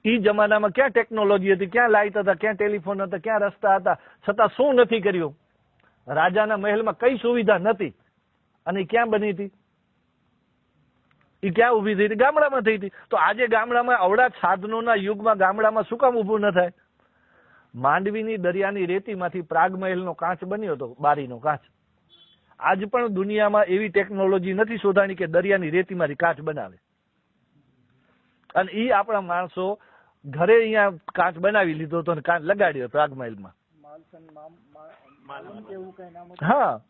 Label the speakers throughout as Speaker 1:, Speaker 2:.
Speaker 1: ઈ જમાનામાં ક્યાં ટેકનોલોજી હતી, ક્યાં લાઇટ હતા, ક્યાં ટેલિફોન હતા, ક્યાં રસ્તા હતા, છતાં શું નથી કર્યું? રાજાના મહેલમાં કઈ સુવિધા નથી અને ક્યાં બની હતી? એ ક્યાં ઉભી થઈ હતી? ગામડામાં થઈ હતી. તો આજે ગામડામાં અવળા સાધનોના યુગમાં ગામડામાં શું કામ ઉભું ન થાય? માંડવીની દરિયાની રેતીમાંથી પ્રાગમહેલનો કાચ બન્યો હતો, બારીનો કાચ. આજ પણ દુનિયામાં એવી ટેકનોલોજી નથી શોધાણી કે દરિયાની રેતીમાંથી કાચ બનાવે. અને ઈ આપણા માણસો ઘરે અહીંયા કાચ બનાવી લીધો હતો અને કાચ લગાડ્યો પ્રાગમહેલમાં. હા,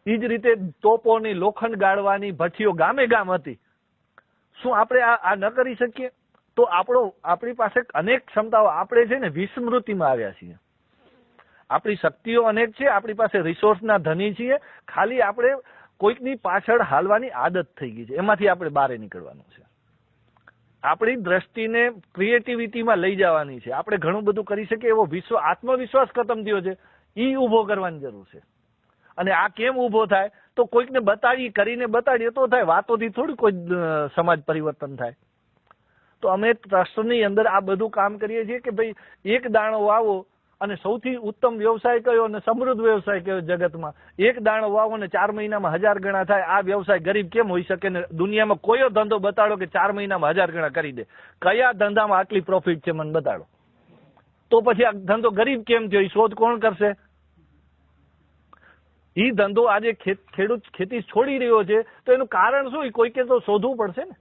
Speaker 1: ઈ જ રીતે તોપોની, લોખંડ ગાળવાની ભઠ્ઠીઓ ગામે ગામ હતી. શું આપણે આ ન કરી શકીએ? તો આપણી પાસે અનેક ક્ષમતાઓ, આપણે છે ને વિસ્મૃતિમાં આવ્યા છીએ. આપણી શક્તિઓ અનેક છે, આપણી પાસે રિસોર્સના ધની છીએ, ખાલી આપણે કોઈકની પાછળ હાલવાની આદત થઈ ગઈ છે. એમાંથી આપણે બહાર નીકળવાનું છે. આપણી દ્રષ્ટિને ક્રિએટિવિટીમાં લઈ જવાની છે. આપણે ઘણું બધું કરી શકીએ એવો આત્મવિશ્વાસ ખતમ થયો છે, ઈ ઉભો કરવાની જરૂર છે. અને આ કેમ ઉભો થાય? તો કોઈકને કરીને બતાડીએ તો થાય. વાતોથી થોડું કોઈ સમાજ પરિવર્તન થાય. તો અમે ટ્રસ્ટની અંદર આ બધું કામ કરીએ છીએ કે ભાઈ એક દાણો વાવો અને સૌથી ઉત્તમ વ્યવસાય કયો અને સમૃદ્ધ વ્યવસાય કયો જગતમાં? એક દાણો વાવો અને 4 મહિનામાં 1000 ગણા થાય. આ વ્યવસાય ગરીબ કેમ હોઈ શકે? ને દુનિયામાં કોયો ધંધો બતાડો કે 4 મહિનામાં 1000 ગણા કરી દે. કયા ધંધામાં આટલી પ્રોફિટ છે મને બતાડો. તો પછી આ ધંધો ગરીબ કેમ થયો? એ શોધ કોણ કરશે? ઈ ધંધો આજે ખેડૂત ખેતી છોડી રહ્યો છે તો એનું કારણ શું? કોઈકે તો શોધવું પડશે ને.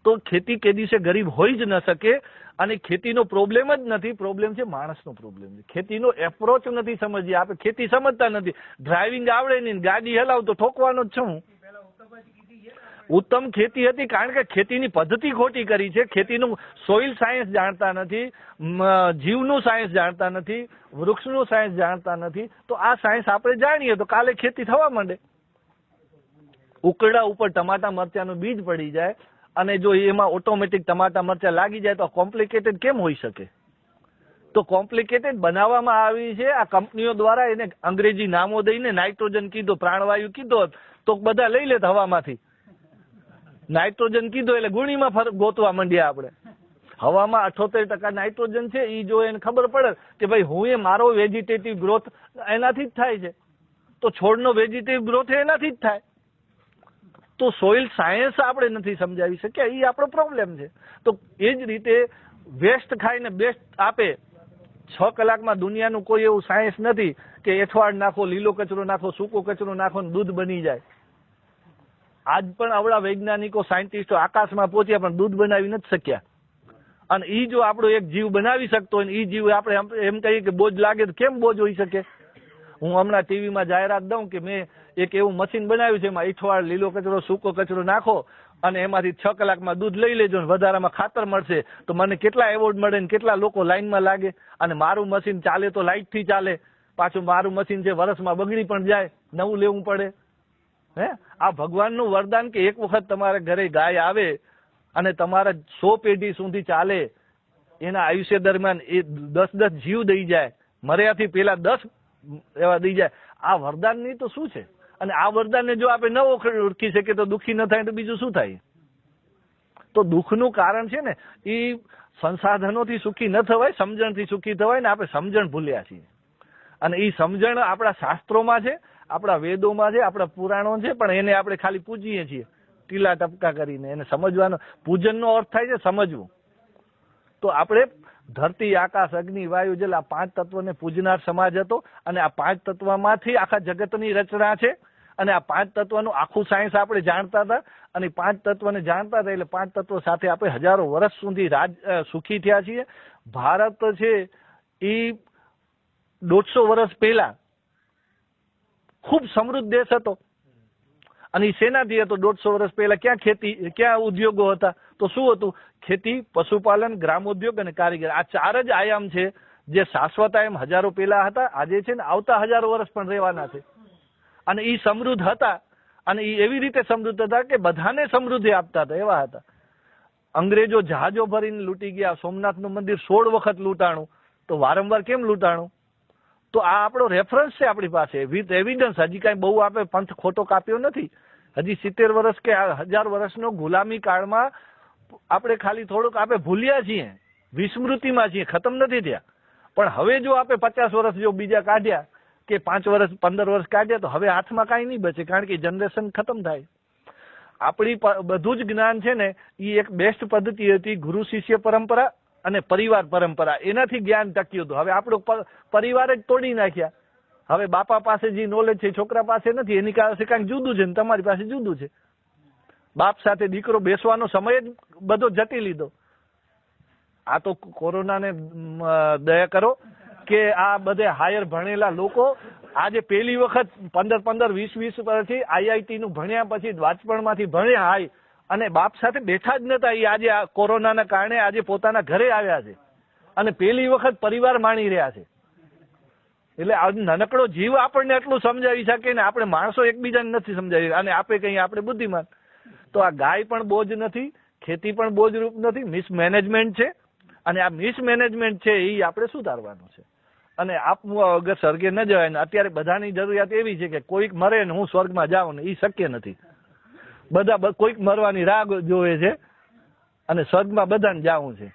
Speaker 1: તો ખેતી કે દિવસે ગરીબ હોઈ જ ન શકે. અને ખેતીનો પ્રોબ્લેમ જ નથી, પ્રોબ્લેમ છે માણસનો પ્રોબ્લેમ છે. ખેતીનો એપ્રોચ નથી સમજીએ આપણે. ખેતી સમજતા નથી. ડ્રાઇવિંગ આવડે નહીં, ગાડી હલાવ તો ઠોકવાનો જ છું. ઉત્તમ ખેતી હતી કારણ કે ખેતીની પદ્ધતિ ખોટી કરી છે. ખેતીનું સોઇલ સાયન્સ જાણતા નથી, જીવનું સાયન્સ જાણતા નથી, વૃક્ષનું સાયન્સ જાણતા નથી. તો આ સાયન્સ આપણે જાણીએ તો કાલે ખેતી થવા માંડે. ઉકરડા ઉપર ટમાટા મરચાનું બીજ પડી જાય અને જો એમાં ઓટોમેટિક ટમાટા મરચા લાગી જાય તો કોમ્પ્લિકેટેડ કેમ હોઈ શકે? તો કોમ્પ્લિકેટેડ બનાવવામાં આવી છે આ કંપનીઓ દ્વારા. એને અંગ્રેજી નામો દઈને નાઇટ્રોજન કીધો, પ્રાણવાયુ કીધો તો બધા લઈ લેત હવામાંથી. નાઇટ્રોજન કીધો એટલે ગુણીમાં ગોતવા માંડ્યા આપણે. હવામાં 78% નાઇટ્રોજન છે. એ જો એને ખબર પડે કે ભાઈ હું મારો વેજીટેટિવ ગ્રોથ એનાથી જ થાય છે, તો છોડનો વેજીટેટિવ ગ્રોથ એનાથી જ થાય. તો સોઇલ સાયન્સ આપણે નથી સમજાવી શક્યા. એ આપણો પ્રોબ્લેમ છે. તો એ જ રીતે વેસ્ટ ખાઈને બેસ્ટ આપે. 6 કલાકમાં દુનિયાનું કોઈ એવું સાયન્સ નથી કે એઠવાડ નાખો, લીલો કચરો નાખો, સૂકો કચરો નાખો ને દૂધ બની જાય. આજ પણ આવડા વૈજ્ઞાનિકો, સાયન્ટિસ્ટો આકાશમાં પહોંચ્યા પણ દૂધ બનાવી નથી શક્યા. અને ઈ જો આપણો એક જીવ બનાવી શકતો હોય ને ઈ જીવ આપણે એમ કહીએ કે બોજ લાગે તો કેમ બોજ હોઈ શકે? હું હમણાં ટીવીમાં જાહેરાત દઉં કે મેં એક એવું મશીન બનાવ્યું છે, એમાં ઈઠવાડ, લીલો કચરો, સૂકો કચરો નાખો અને એમાંથી 6 કલાકમાં દૂધ લઈ લેજો ને વધારામાં ખાતર મળશે. તો મને કેટલા એવોર્ડ મળે ને કેટલા લોકો લાઈનમાં લાગે. અને મારું મશીન ચાલે તો લાઇટથી ચાલે. પાછું મારું મશીન છે વર્ષમાં બગડી પણ જાય, નવું લેવું પડે. આ ભગવાનનું વરદાન કે એક વખત તમારા ઘરે ગાય આવે અને તમારા 100 પેઢી સુધી ચાલે. એના આયુષ્ય દરમિયાન એ 10 જીવ દઈ જાય, મર્યાથી પેલા 10 એવા દઈ જાય. આ વરદાનની તો શું છે? અને આ વરદાનને જો આપણે ન ઓળખી શકીએ તો દુઃખી ન થાય તો બીજું શું થાય? તો દુઃખનું કારણ છે ને એ સંસાધનોથી સુખી ન થવાય, સમજણથી સુખી થવાય ને આપણે સમજણ ભૂલ્યા છીએ. અને એ સમજણ આપણા શાસ્ત્રોમાં છે, આપણા વેદોમાં છે, આપણા પુરાણો છે, પણ એને આપણે ખાલી પૂજીએ છીએ ટીલા ટપકા કરીને. એને સમજવાનો, પૂજનનો અર્થ થાય છે સમજવું. તો આપણે ધરતી, આકાશ, અગ્નિ, વાયુ, જલ આ 5 તત્વોને પૂજનાર સમાજ હતો. અને આ 5 તત્વમાંથી આખા જગતની રચના છે. અને આ 5 તત્વનું આખું સાયન્સ આપણે જાણતા હતા. અને 5 તત્વને જાણતા હતા એટલે 5 તત્વો સાથે આપણે હજારો વર્ષ સુધી સુખી થયા છીએ. ભારત છે એ 150 વર્ષ પહેલા ખૂબ સમૃદ્ધ દેશ હતો. અને એ શેનાથી હતો? 150 વર્ષ પહેલા ક્યાં ખેતી, ક્યાં ઉદ્યોગો હતા? તો શું હતું? ખેતી, પશુપાલન, ગ્રામોદ્યોગ અને કારીગર. આ 4 જ આયામ છે જે શાશ્વત આયામ હજારો પહેલા હતા. આજે છે ને આવતા હજારો વર્ષ પણ રહેવાના છે. અને એ સમૃદ્ધ હતા. અને એ એવી રીતે સમૃદ્ધ હતા કે બધાને સમૃદ્ધિ આપતા હતા, એવા હતા. અંગ્રેજો જહાજો ભરીને લૂંટી ગયા. સોમનાથનું મંદિર 16 વખત લૂંટાણું. તો વારંવાર કેમ લૂંટાણું? તો આ આપણો રેફરન્સ છે આપણી પાસે વિથ એવિડન્સ. હજી કાંઈ બહુ આપણે પંથ ખોટો કાપ્યો નથી. હજી 70 વર્ષ કે 1000 વર્ષનો ગુલામી કાળમાં આપણે ખાલી થોડુંક આપણે ભૂલ્યા છીએ, વિસ્મૃતિમાં છીએ, ખતમ નથી થયા. પણ હવે જો આપણે 50 વર્ષ જો બીજા કાઢ્યા કે 5 વર્ષ 15 વર્ષ કાઢ્યા તો હવે હાથમાં કાંઈ નહીં બચે, કારણ કે જનરેશન ખતમ થાય. આપણી બધું જ જ્ઞાન છે ને એ એક બેસ્ટ પદ્ધતિ હતી, ગુરુ શિષ્ય પરંપરા અને પરિવાર પરંપરા. એનાથી જ્ઞાન ટક્યું હતું. હવે આપણો પરિવાર જ તોડી નાખ્યા. હવે બાપા પાસે જે નોલેજ છે છોકરા પાસે નથી, એની પાસે કાંઈક જુદું છે ને તમારી પાસે જુદું છે. બાપ સાથે દીકરો બેસવાનો સમય જ બધો જટી લીધો. આ તો કોરોનાને દયા કરો કે આ બધે હાયર ભણેલા લોકો આજે પહેલી વખત 15 20 વર્ષથી આઈઆઈટી નું ભણ્યા પછી વાંચપણમાંથી ભણ્યા હાય અને બાપ સાથે બેઠા જ નતા. એ આજે આ કોરોનાના કારણે આજે પોતાના ઘરે આવ્યા છે અને પહેલી વખત પરિવાર માણી રહ્યા છે. એટલે આ નાનકડો જીવ આપણને એટલું સમજાવી શકે ને આપણે માણસો એકબીજાને નથી સમજાવી, અને આપે કહીએ આપણે બુદ્ધિમાન. તો આ ગાય પણ બોજ નથી, ખેતી પણ બોજરૂપ નથી, મિસમેનેજમેન્ટ છે. અને આ મિસમેનેજમેન્ટ છે એ આપણે સુધારવાનું છે. અને આપવું અગર સ્વર્ગે ન જવાય ને અત્યારે બધાની જરૂરિયાત એવી છે કે કોઈક મરે ને હું સ્વર્ગમાં જાઉં ને એ શક્ય નથી. બધા કોઈક મરવાની રાહ જોવે છે અને સ્વર્ગમાં બધાને જવું છે.